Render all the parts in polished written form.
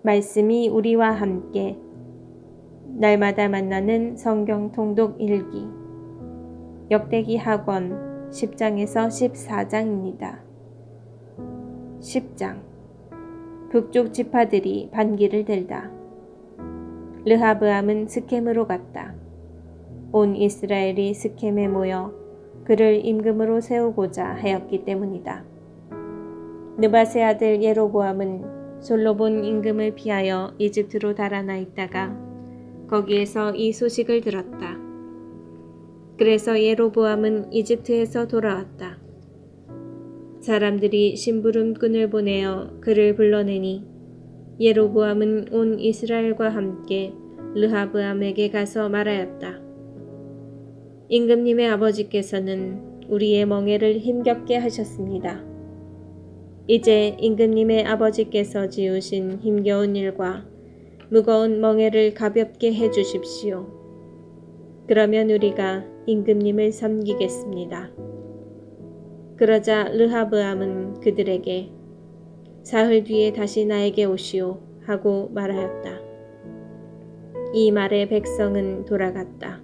말씀이 우리와 함께 날마다 만나는 성경 통독 일기 역대기 학원 10장에서 14장입니다. 10장 북쪽 지파들이 반기를 들다. 르하브암은 스켐으로 갔다. 온 이스라엘이 스켐에 모여 그를 임금으로 세우고자 하였기 때문이다. 느밧의 아들 예로보암은 솔로몬 임금을 피하여 이집트로 달아나 있다가 거기에서 이 소식을 들었다. 그래서 예로보암은 이집트에서 돌아왔다. 사람들이 심부름꾼을 보내어 그를 불러내니 예로보암은 온 이스라엘과 함께 르하브암에게 가서 말하였다. 임금님의 아버지께서는 우리의 멍에를 힘겹게 하셨습니다. 이제 임금님의 아버지께서 지으신 힘겨운 일과 무거운 멍에를 가볍게 해 주십시오. 그러면 우리가 임금님을 섬기겠습니다. 그러자 르하브암은 그들에게 사흘 뒤에 다시 나에게 오시오 하고 말하였다. 이 말에 백성은 돌아갔다.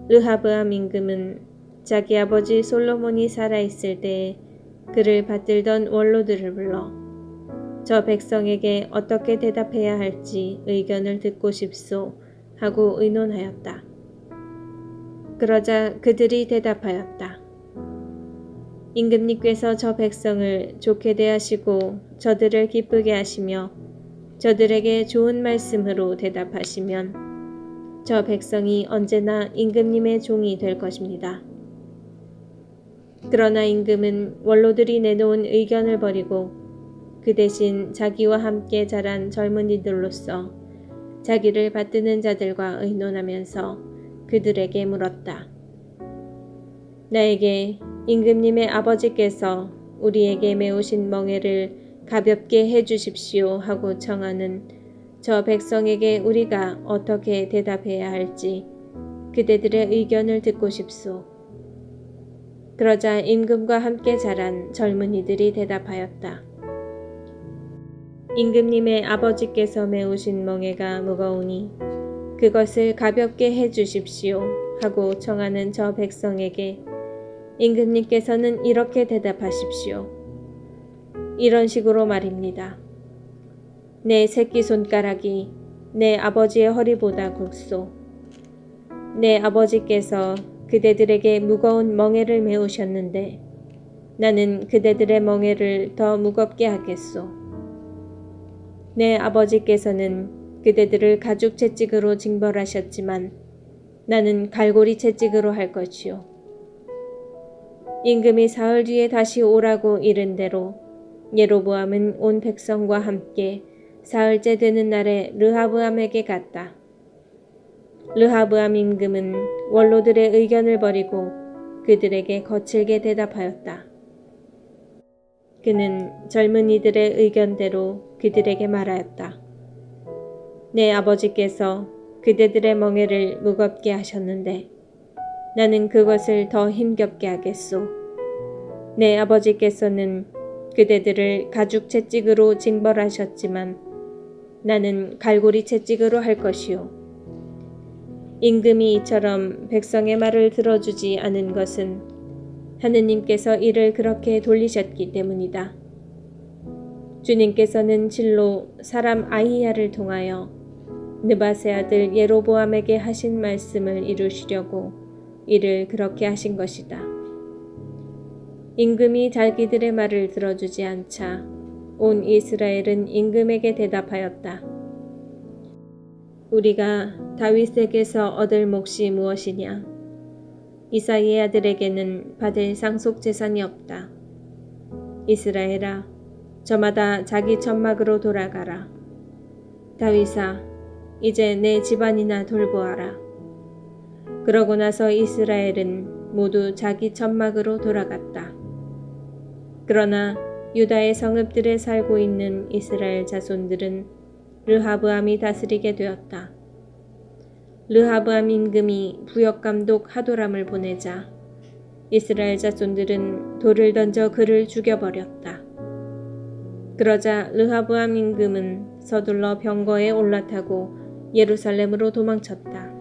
르하브암 임금은 자기 아버지 솔로몬이 살아있을 때에 그를 받들던 원로들을 불러 저 백성에게 어떻게 대답해야 할지 의견을 듣고 싶소 하고 의논하였다. 그러자 그들이 대답하였다. 임금님께서 저 백성을 좋게 대하시고 저들을 기쁘게 하시며 저들에게 좋은 말씀으로 대답하시면 저 백성이 언제나 임금님의 종이 될 것입니다. 그러나 임금은 원로들이 내놓은 의견을 버리고 그 대신 자기와 함께 자란 젊은이들로서 자기를 받드는 자들과 의논하면서 그들에게 물었다. 나에게 임금님의 아버지께서 우리에게 메우신 멍에를 가볍게 해 주십시오 하고 청하는 저 백성에게 우리가 어떻게 대답해야 할지 그대들의 의견을 듣고 싶소. 그러자 임금과 함께 자란 젊은이들이 대답하였다. 임금님의 아버지께서 메우신 멍에가 무거우니 그것을 가볍게 해 주십시오 하고 청하는 저 백성에게 임금님께서는 이렇게 대답하십시오. 이런 식으로 말입니다. 내 새끼손가락이 내 아버지의 허리보다 굵소. 내 아버지께서 그대들에게 무거운 멍에를 메우셨는데 나는 그대들의 멍에를 더 무겁게 하겠소. 내 아버지께서는 그대들을 가죽 채찍으로 징벌하셨지만 나는 갈고리 채찍으로 할 것이요. 임금이 사흘 뒤에 다시 오라고 이른 대로 예로보암은 온 백성과 함께 사흘째 되는 날에 르하브암에게 갔다. 르하브암 임금은 원로들의 의견을 버리고 그들에게 거칠게 대답하였다. 그는 젊은이들의 의견대로 그들에게 말하였다. 내 아버지께서 그대들의 멍에를 무겁게 하셨는데 나는 그것을 더 힘겹게 하겠소. 내 아버지께서는 그대들을 가죽 채찍으로 징벌하셨지만 나는 갈고리 채찍으로 할 것이요. 임금이 이처럼 백성의 말을 들어주지 않은 것은 하느님께서 이를 그렇게 돌리셨기 때문이다. 주님께서는 실로 사람 아히야를 통하여 느밧의 아들 예로보암에게 하신 말씀을 이루시려고 이를 그렇게 하신 것이다. 임금이 자기들의 말을 들어주지 않자 온 이스라엘은 임금에게 대답하였다. 우리가 다윗에게서 얻을 몫이 무엇이냐? 이사이의 아들에게는 받을 상속 재산이 없다. 이스라엘아, 저마다 자기 천막으로 돌아가라. 다윗아, 이제 내 집안이나 돌보아라. 그러고 나서 이스라엘은 모두 자기 천막으로 돌아갔다. 그러나 유다의 성읍들에 살고 있는 이스라엘 자손들은 르하브암이 다스리게 되었다. 르하브암 임금이 부역감독 하도람을 보내자 이스라엘 자손들은 돌을 던져 그를 죽여버렸다. 그러자 르하브암 임금은 서둘러 병거에 올라타고 예루살렘으로 도망쳤다.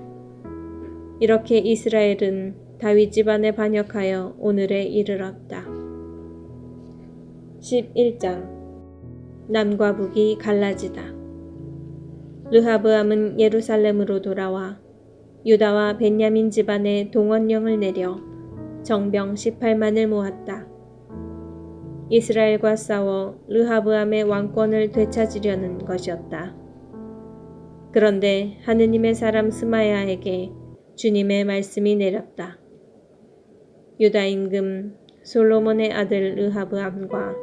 이렇게 이스라엘은 다윗 집안에 반역하여 오늘에 이르렀다. 11장 남과 북이 갈라지다. 르하브암은 예루살렘으로 돌아와 유다와 베냐민 집안에 동원령을 내려 정병 18만을 모았다. 이스라엘과 싸워 르하브암의 왕권을 되찾으려는 것이었다. 그런데 하느님의 사람 스마야에게 주님의 말씀이 내렸다. 유다 임금 솔로몬의 아들 르하브암과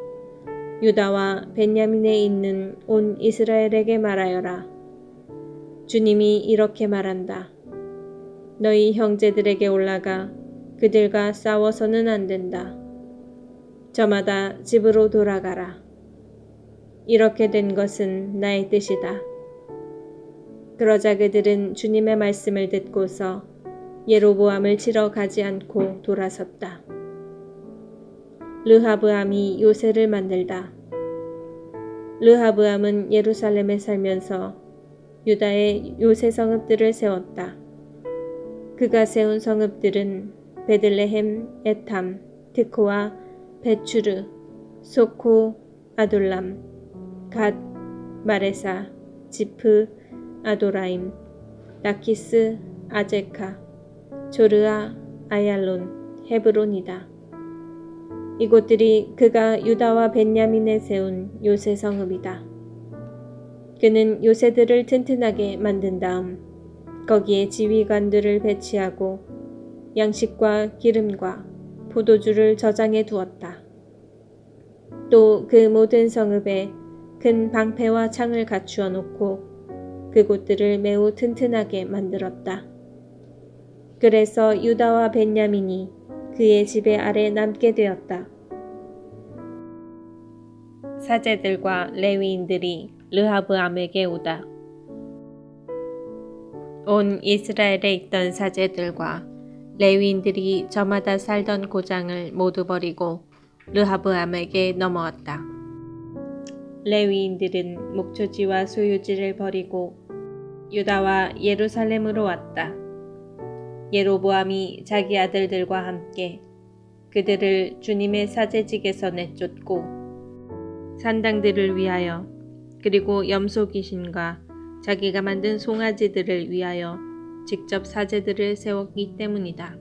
유다와 베냐민에 있는 온 이스라엘에게 말하여라. 주님이 이렇게 말한다. 너희 형제들에게 올라가 그들과 싸워서는 안 된다. 저마다 집으로 돌아가라. 이렇게 된 것은 나의 뜻이다. 그러자 그들은 주님의 말씀을 듣고서 예로보암을 치러 가지 않고 돌아섰다. 르하브암이 요새를 만들다. 르하브암은 예루살렘에 살면서 유다의 요새 성읍들을 세웠다. 그가 세운 성읍들은 베들레헴, 에탐, 드코와 베추르, 소코, 아돌람, 갓, 마레사, 지프, 아도라임, 라키스, 아제카, 조르아, 아얄론, 헤브론이다. 이곳들이 그가 유다와 벤야민에 세운 요새 성읍이다. 그는 요새들을 튼튼하게 만든 다음 거기에 지휘관들을 배치하고 양식과 기름과 포도주를 저장해 두었다. 또 그 모든 성읍에 큰 방패와 창을 갖추어 놓고 그곳들을 매우 튼튼하게 만들었다. 그래서 유다와 벤야민이 그의 지배 아래 남게 되었다. 사제들과 레위인들이 르하브암에게 오다. 온 이스라엘에 있던 사제들과 레위인들이 저마다 살던 고장을 모두 버리고 르하브암에게 넘어왔다. 레위인들은 목초지와 소유지를 버리고 유다와 예루살렘으로 왔다. 예로보암이 자기 아들들과 함께 그들을 주님의 사제직에서 내쫓고 산당들을 위하여 그리고 염소 귀신과 자기가 만든 송아지들을 위하여 직접 사제들을 세웠기 때문이다.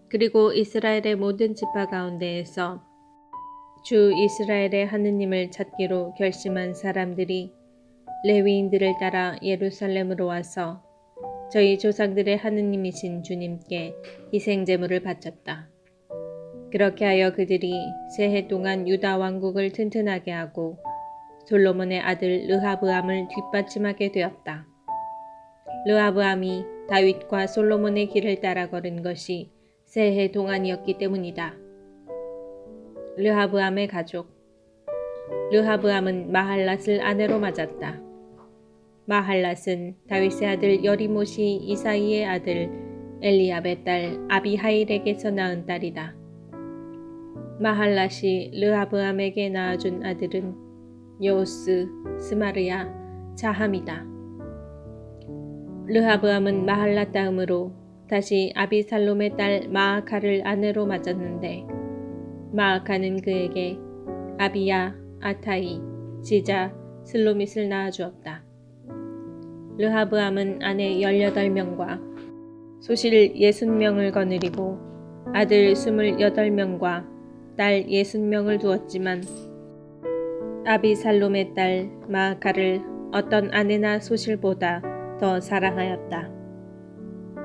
그리고 이스라엘의 모든 지파 가운데에서 주 이스라엘의 하느님을 찾기로 결심한 사람들이 레위인들을 따라 예루살렘으로 와서 저희 조상들의 하느님이신 주님께 희생제물을 바쳤다. 그렇게 하여 그들이 새해 동안 유다 왕국을 튼튼하게 하고 솔로몬의 아들 르하브암을 뒷받침하게 되었다. 르하브암이 다윗과 솔로몬의 길을 따라 걸은 것이 새해 동안이었기 때문이다. 르하브암의 가족. 르하브암은 마할랏을 아내로 맞았다. 마할랏은 다윗의 아들 여리못이 이사이의 아들 엘리압의 딸 아비하일에게서 낳은 딸이다. 마할랏이 르하브암에게 낳아준 아들은 여호스, 스마르야, 자함이다. 르하브암은 마할랏 다음으로 다시 아비살롬의 딸 마아카를 아내로 맞았는데 마아카는 그에게 아비야, 아타이, 지자, 슬로밋을 낳아주었다. 르하브암은 아내 18명과 소실 60명을 거느리고 아들 28명과 딸 60명을 두었지만 아비살롬의 딸 마아카를 어떤 아내나 소실보다 더 사랑하였다.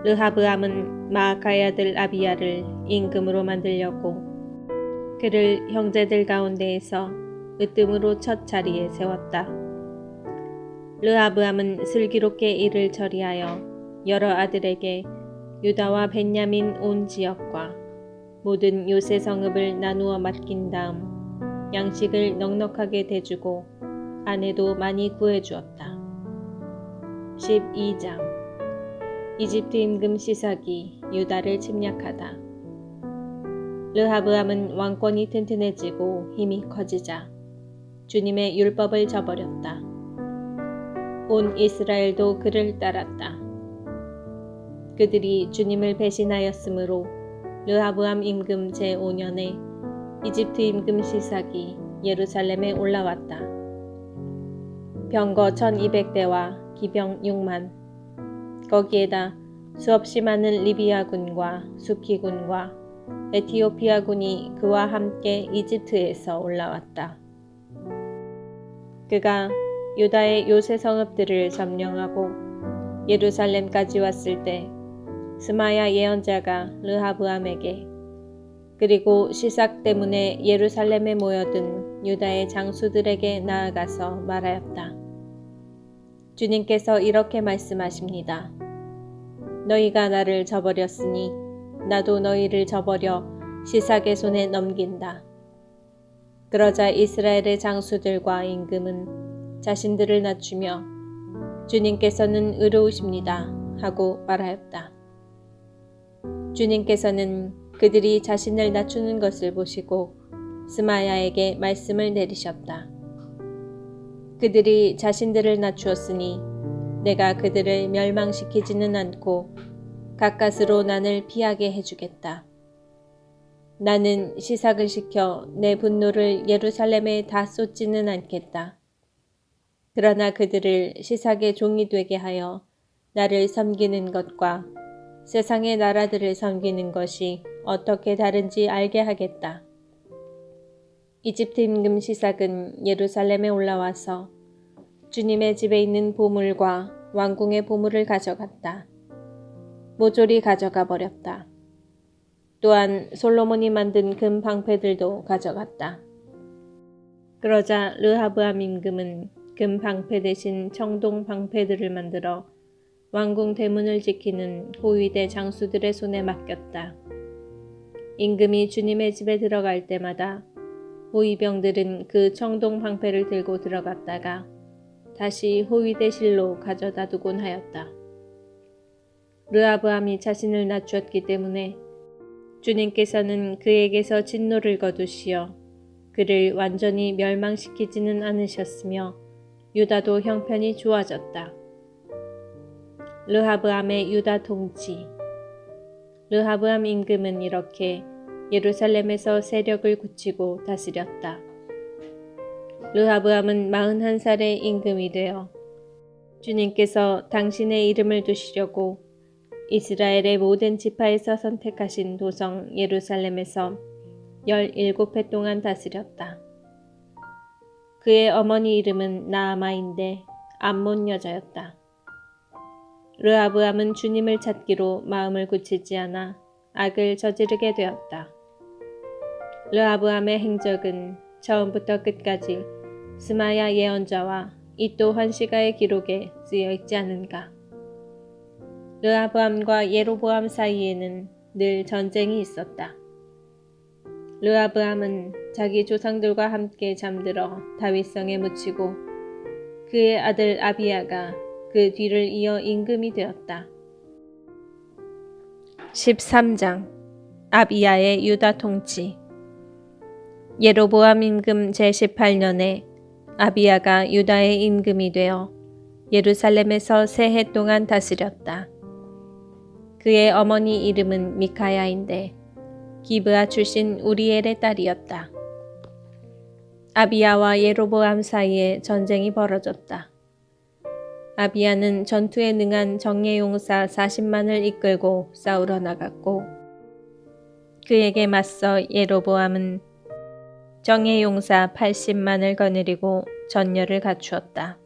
르하브암은 마아카의 아들 아비야를 임금으로 만들려고 그를 형제들 가운데에서 으뜸으로 첫 자리에 세웠다. 르하브암은 슬기롭게 일을 처리하여 여러 아들에게 유다와 벤야민 온 지역과 모든 요새 성읍을 나누어 맡긴 다음 양식을 넉넉하게 대주고 아내도 많이 구해주었다. 12장 이집트 임금 시삭이 유다를 침략하다. 르하브암은 왕권이 튼튼해지고 힘이 커지자 주님의 율법을 저버렸다. 온 이스라엘도 그를 따랐다. 그들이 주님을 배신하였으므로 르하브암 임금 제5년에 이집트 임금 시삭이 예루살렘에 올라왔다. 병거 1200대와 기병 6만, 거기에다 수없이 많은 리비아군과 수키군과 에티오피아군이 그와 함께 이집트에서 올라왔다. 그가 유다의 요새 성읍들을 점령하고 예루살렘까지 왔을 때 스마야 예언자가 르하브암에게 그리고 시삭 때문에 예루살렘에 모여든 유다의 장수들에게 나아가서 말하였다. 주님께서 이렇게 말씀하십니다. 너희가 나를 저버렸으니 나도 너희를 저버려 시삭의 손에 넘긴다. 그러자 이스라엘의 장수들과 임금은 자신들을 낮추며 주님께서는 의로우십니다 하고 말하였다. 주님께서는 그들이 자신을 낮추는 것을 보시고 스마야에게 말씀을 내리셨다. 그들이 자신들을 낮추었으니 내가 그들을 멸망시키지는 않고 가까스로 난을 피하게 해주겠다. 나는 시삭을 시켜 내 분노를 예루살렘에 다 쏟지는 않겠다. 그러나 그들을 시삭의 종이 되게 하여 나를 섬기는 것과 세상의 나라들을 섬기는 것이 어떻게 다른지 알게 하겠다. 이집트 임금 시삭은 예루살렘에 올라와서 주님의 집에 있는 보물과 왕궁의 보물을 가져갔다. 모조리 가져가 버렸다. 또한 솔로몬이 만든 금 방패들도 가져갔다. 그러자 르하브암 임금은 금 방패 대신 청동 방패들을 만들어 왕궁 대문을 지키는 호위대 장수들의 손에 맡겼다. 임금이 주님의 집에 들어갈 때마다 호위병들은 그 청동 방패를 들고 들어갔다가 다시 호위대실로 가져다 두곤 하였다. 르하브암이 자신을 낮추었기 때문에 주님께서는 그에게서 진노를 거두시어 그를 완전히 멸망시키지는 않으셨으며 유다도 형편이 좋아졌다. 르하브암의 유다 통치. 르하브암 임금은 이렇게 예루살렘에서 세력을 굳히고 다스렸다. 르하브암은 41살의 임금이 되어 주님께서 당신의 이름을 두시려고 이스라엘의 모든 지파에서 선택하신 도성 예루살렘에서 17해 동안 다스렸다. 그의 어머니 이름은 나아마인데 암몬 여자였다. 르하브암은 주님을 찾기로 마음을 굳히지 않아 악을 저지르게 되었다. 르하브암의 행적은 처음부터 끝까지 스마야 예언자와 이도 환시가의 기록에 쓰여 있지 않은가. 르하브암과 예로보암 사이에는 늘 전쟁이 있었다. 르하브암은 자기 조상들과 함께 잠들어 다윗성에 묻히고 그의 아들 아비야가 그 뒤를 이어 임금이 되었다. 13장 아비야의 유다 통치. 예로보암 임금 제18년에 아비야가 유다의 임금이 되어 예루살렘에서 3해 동안 다스렸다. 그의 어머니 이름은 미카야인데 기브아 출신 우리엘의 딸이었다. 아비야와 예로보암 사이에 전쟁이 벌어졌다. 아비야는 전투에 능한 정예용사 40만을 이끌고 싸우러 나갔고 그에게 맞서 예로보암은 정예용사 80만을 거느리고 전열을 갖추었다.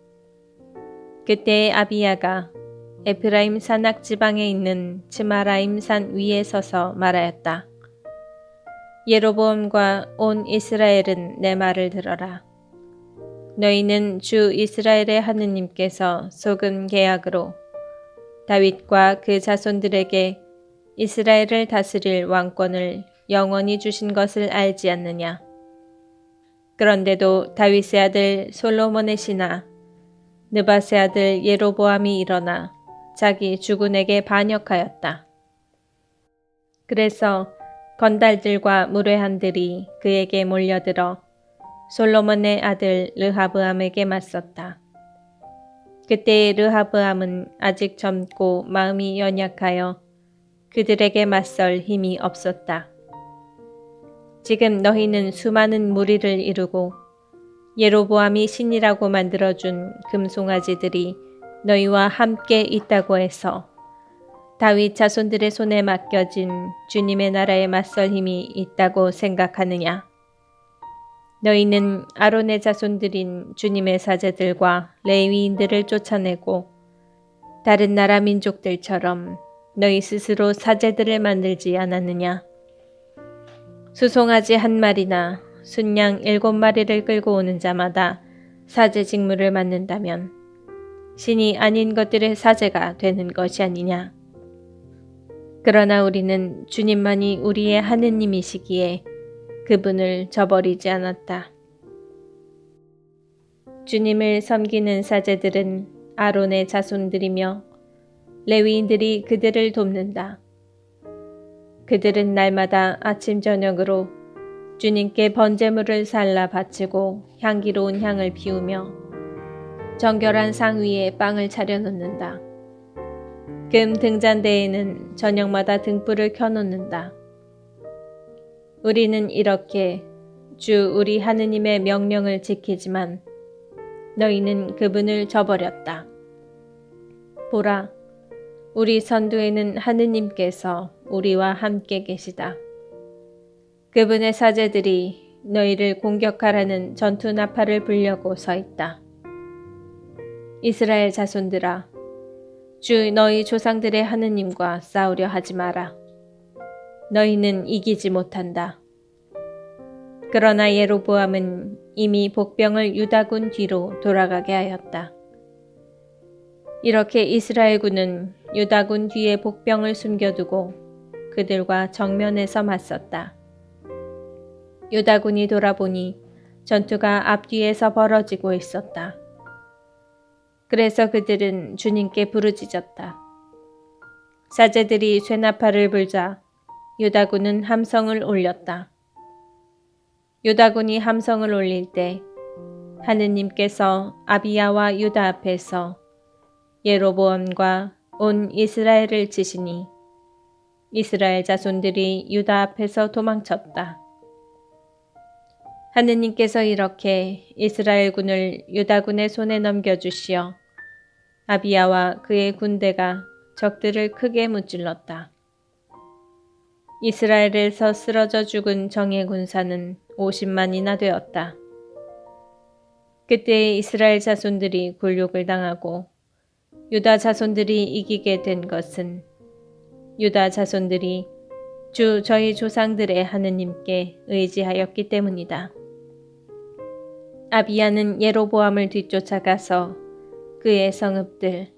그때 아비야가 에프라임 산악 지방에 있는 츠마라임 산 위에 서서 말하였다. 예로보암과 온 이스라엘은 내 말을 들어라. 너희는 주 이스라엘의 하느님께서 소금 계약으로 다윗과 그 자손들에게 이스라엘을 다스릴 왕권을 영원히 주신 것을 알지 않느냐. 그런데도 다윗의 아들 솔로몬의 신하 느밧의 아들 예로보암이 일어나 자기 주군에게 반역하였다. 그래서 건달들과 무례한들이 그에게 몰려들어 솔로몬의 아들 르하브암에게 맞섰다. 그때 르하브암은 아직 젊고 마음이 연약하여 그들에게 맞설 힘이 없었다. 지금 너희는 수많은 무리를 이루고 예로보암이 신이라고 만들어준 금송아지들이 너희와 함께 있다고 해서 다윗 자손들의 손에 맡겨진 주님의 나라에 맞설 힘이 있다고 생각하느냐? 너희는 아론의 자손들인 주님의 사제들과 레위인들을 쫓아내고 다른 나라 민족들처럼 너희 스스로 사제들을 만들지 않았느냐? 수송아지 한 마리나 순양 7마리를 끌고 오는 자마다 사제 직무를 맡는다면 신이 아닌 것들의 사제가 되는 것이 아니냐? 그러나 우리는 주님만이 우리의 하느님이시기에 그분을 저버리지 않았다. 주님을 섬기는 사제들은 아론의 자손들이며 레위인들이 그들을 돕는다. 그들은 날마다 아침 저녁으로 주님께 번제물을 살라 바치고 향기로운 향을 피우며 정결한 상 위에 빵을 차려놓는다. 금 등잔대에는 저녁마다 등불을 켜놓는다. 우리는 이렇게 주 우리 하느님의 명령을 지키지만 너희는 그분을 저버렸다. 보라, 우리 선두에는 하느님께서 우리와 함께 계시다. 그분의 사제들이 너희를 공격하라는 전투 나팔을 불려고 서 있다. 이스라엘 자손들아, 주 너희 조상들의 하느님과 싸우려 하지 마라. 너희는 이기지 못한다. 그러나 예로보암은 이미 복병을 유다군 뒤로 돌아가게 하였다. 이렇게 이스라엘군은 유다군 뒤에 복병을 숨겨두고 그들과 정면에서 맞섰다. 유다군이 돌아보니 전투가 앞뒤에서 벌어지고 있었다. 그래서 그들은 주님께 부르짖었다. 사제들이 쇠나팔을 불자 유다군은 함성을 올렸다. 유다군이 함성을 올릴 때 하느님께서 아비야와 유다 앞에서 예로보암과 온 이스라엘을 치시니 이스라엘 자손들이 유다 앞에서 도망쳤다. 하느님께서 이렇게 이스라엘군을 유다군의 손에 넘겨주시어 아비야와 그의 군대가 적들을 크게 무찔렀다. 이스라엘에서 쓰러져 죽은 정예 군사는 50만이나 되었다. 그때 이스라엘 자손들이 굴욕을 당하고 유다 자손들이 이기게 된 것은 유다 자손들이 주 저희 조상들의 하느님께 의지하였기 때문이다. 아비야는 예로보암을 뒤쫓아가서 그의 성읍들,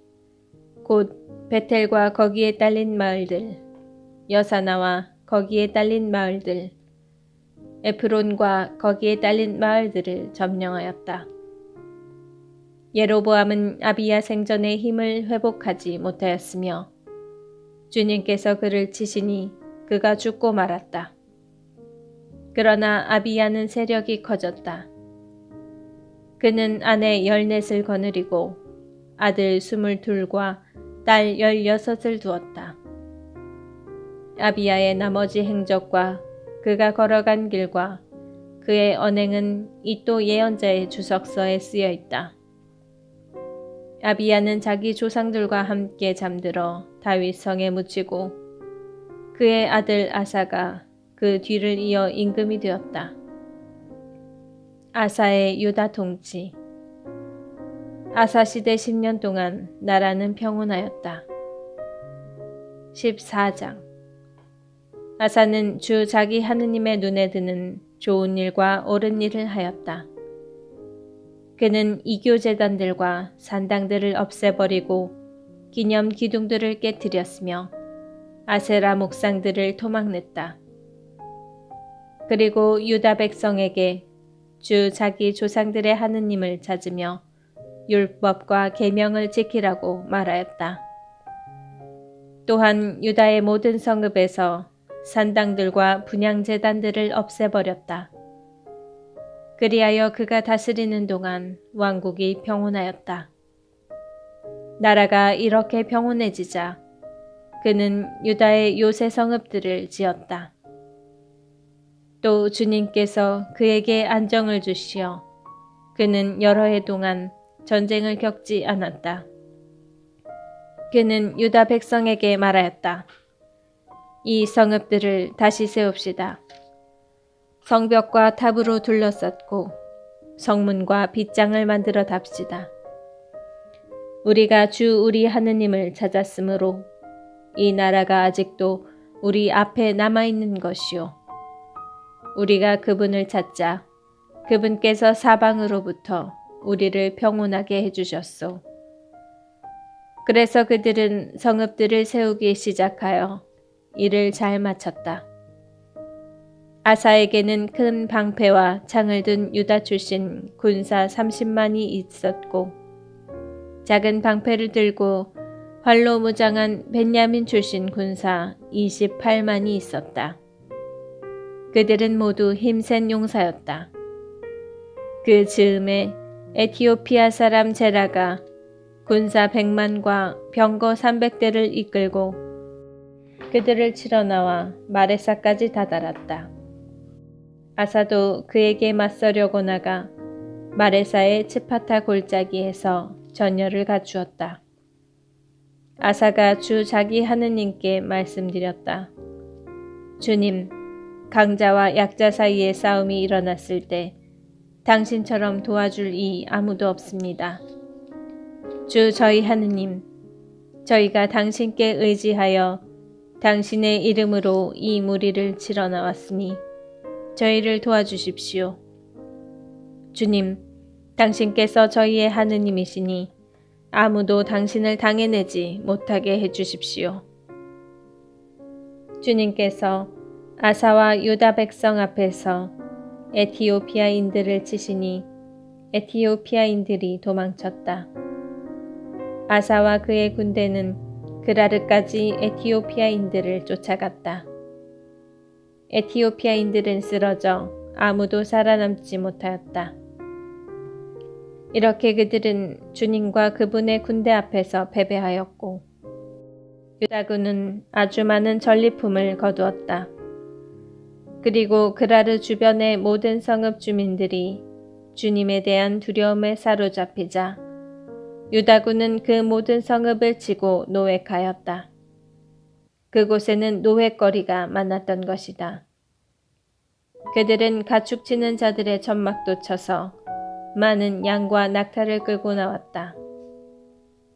곧 베텔과 거기에 딸린 마을들, 여사나와 거기에 딸린 마을들, 에프론과 거기에 딸린 마을들을 점령하였다. 예로보암은 아비야 생전의 힘을 회복하지 못하였으며 주님께서 그를 치시니 그가 죽고 말았다. 그러나 아비야는 세력이 커졌다. 그는 아내 14을 거느리고 아들 22과 딸 16을 두었다. 아비야의 나머지 행적과 그가 걸어간 길과 그의 언행은 이또 예언자의 주석서에 쓰여 있다. 아비야는 자기 조상들과 함께 잠들어 다윗 성에 묻히고 그의 아들 아사가 그 뒤를 이어 임금이 되었다. 아사의 유다 통치. 아사 시대 10년 동안 나라는 평온하였다. 14장. 아사는 주 자기 하느님의 눈에 드는 좋은 일과 옳은 일을 하였다. 그는 이교 제단들과 산당들을 없애버리고 기념 기둥들을 깨뜨렸으며 아세라 목상들을 토막냈다. 그리고 유다 백성에게 주 자기 조상들의 하느님을 찾으며 율법과 계명을 지키라고 말하였다. 또한 유다의 모든 성읍에서 산당들과 분향제단들을 없애버렸다. 그리하여 그가 다스리는 동안 왕국이 평온하였다. 나라가 이렇게 평온해지자 그는 유다의 요새 성읍들을 지었다. 또 주님께서 그에게 안정을 주시어 그는 여러 해 동안 전쟁을 겪지 않았다. 그는 유다 백성에게 말하였다. 이 성읍들을 다시 세웁시다. 성벽과 탑으로 둘러쌌고 성문과 빗장을 만들어 답시다. 우리가 주 우리 하느님을 찾았으므로 이 나라가 아직도 우리 앞에 남아있는 것이요. 우리가 그분을 찾자 그분께서 사방으로부터 우리를 평온하게 해주셨소. 그래서 그들은 성읍들을 세우기 시작하여 일을 잘 마쳤다. 아사에게는 큰 방패와 창을 든 유다 출신 군사 30만이 있었고 작은 방패를 들고 활로 무장한 벤야민 출신 군사 28만이 있었다. 그들은 모두 힘센 용사였다. 그 즈음에 에티오피아 사람 제라가 군사 100만과 병거 300대를 이끌고 그들을 치러 나와 마레사까지 다다랐다. 아사도 그에게 맞서려고 나가 마레사의 츠파타 골짜기에서 전열을 갖추었다. 아사가 주 자기 하느님께 말씀드렸다. 주님, 강자와 약자 사이에 싸움이 일어났을 때 당신처럼 도와줄 이 아무도 없습니다. 주 저희 하느님, 저희가 당신께 의지하여 당신의 이름으로 이 무리를 치러 나왔으니 저희를 도와주십시오. 주님, 당신께서 저희의 하느님이시니 아무도 당신을 당해내지 못하게 해주십시오. 주님께서 아사와 유다 백성 앞에서 에티오피아인들을 치시니 에티오피아인들이 도망쳤다. 아사와 그의 군대는 그라르까지 에티오피아인들을 쫓아갔다. 에티오피아인들은 쓰러져 아무도 살아남지 못하였다. 이렇게 그들은 주님과 그분의 군대 앞에서 패배하였고 유다군은 아주 많은 전리품을 거두었다. 그리고 그라르 주변의 모든 성읍 주민들이 주님에 대한 두려움에 사로잡히자 유다군은 그 모든 성읍을 치고 노획하였다. 그곳에는 노획거리가 많았던 것이다. 그들은 가축 치는 자들의 천막도 쳐서 많은 양과 낙타를 끌고 나왔다.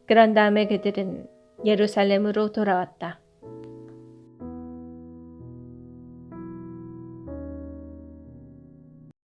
그런 다음에 그들은 예루살렘으로 돌아왔다.